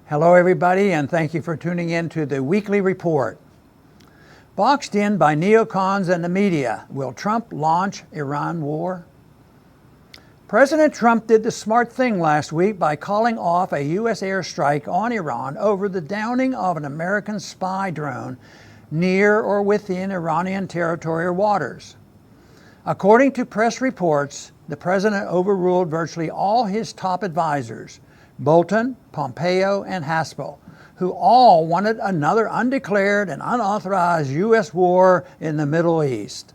Hello everybody, and thank you for tuning in to the weekly report. Boxed in by neocons and the media, will Trump launch Iran war? President Trump did the smart thing last week by calling off a U.S. airstrike on Iran over the downing of an American spy drone near or within Iranian territorial waters. According to press reports, the president overruled virtually all his top advisors, Bolton, Pompeo, and Haspel, who all wanted another undeclared and unauthorized U.S. war in the Middle East.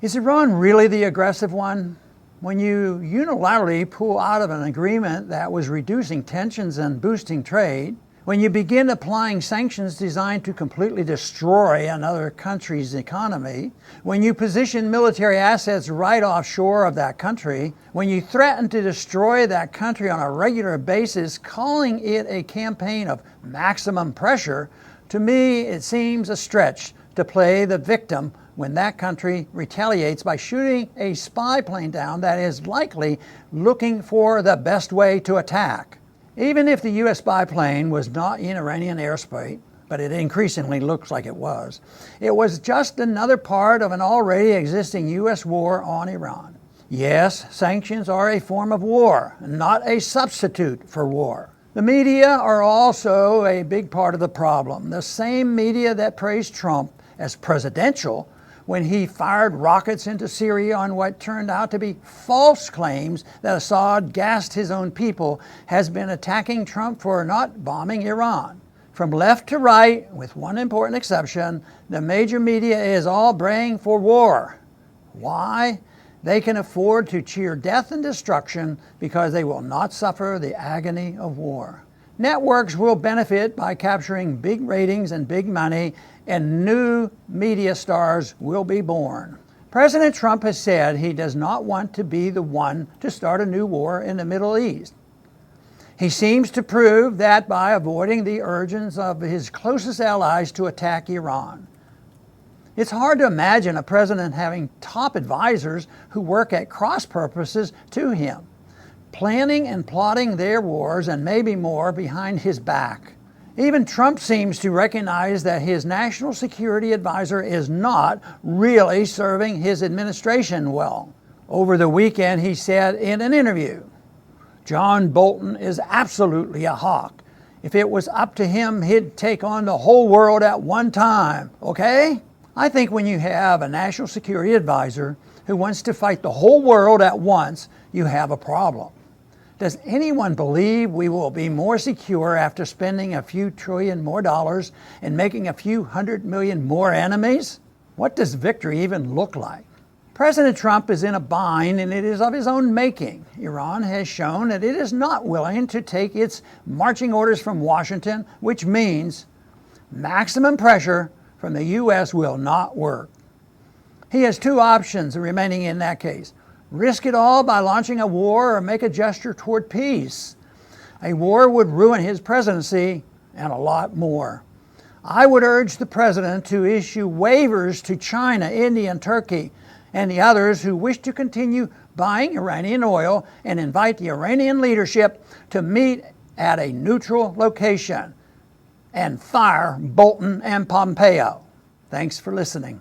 Is Iran really the aggressive one? When you unilaterally pull out of an agreement that was reducing tensions and boosting trade, when you begin applying sanctions designed to completely destroy another country's economy, when you position military assets right offshore of that country, when you threaten to destroy that country on a regular basis, calling it a campaign of maximum pressure, to me it seems a stretch to play the victim when that country retaliates by shooting a spy plane down that is likely looking for the best way to attack. Even if the U.S. spy plane was not in Iranian airspace, but it increasingly looks like it was just another part of an already existing U.S. war on Iran. Yes, sanctions are a form of war, not a substitute for war. The media are also a big part of the problem. The same media that praised Trump as presidential when he fired rockets into Syria on what turned out to be false claims that Assad gassed his own people, has been attacking Trump for not bombing Iran. From left to right, with one important exception, the major media is all braying for war. Why? They can afford to cheer death and destruction because they will not suffer the agony of war. Networks will benefit by capturing big ratings and big money, and new media stars will be born. President Trump has said he does not want to be the one to start a new war in the Middle East. He seems to prove that by avoiding the urgings of his closest allies to attack Iran. It's hard to imagine a president having top advisors who work at cross purposes to him, planning and plotting their wars and maybe more behind his back. Even Trump seems to recognize that his national security advisor is not really serving his administration well. Over the weekend, he said in an interview, "John Bolton is absolutely a hawk. If it was up to him, he'd take on the whole world at one time, okay?" I think when you have a national security advisor who wants to fight the whole world at once, you have a problem. Does anyone believe we will be more secure after spending a few trillion more dollars and making a few 100 million more enemies? What does victory even look like? President Trump is in a bind, and it is of his own making. Iran has shown that it is not willing to take its marching orders from Washington, which means maximum pressure from the U.S. will not work. He has two options remaining in that case. Risk it all by launching a war or make a gesture toward peace. A war would ruin his presidency and a lot more. I would urge the president to issue waivers to China, India, and Turkey, and the others who wish to continue buying Iranian oil, and invite the Iranian leadership to meet at a neutral location and fire Bolton and Pompeo. Thanks for listening.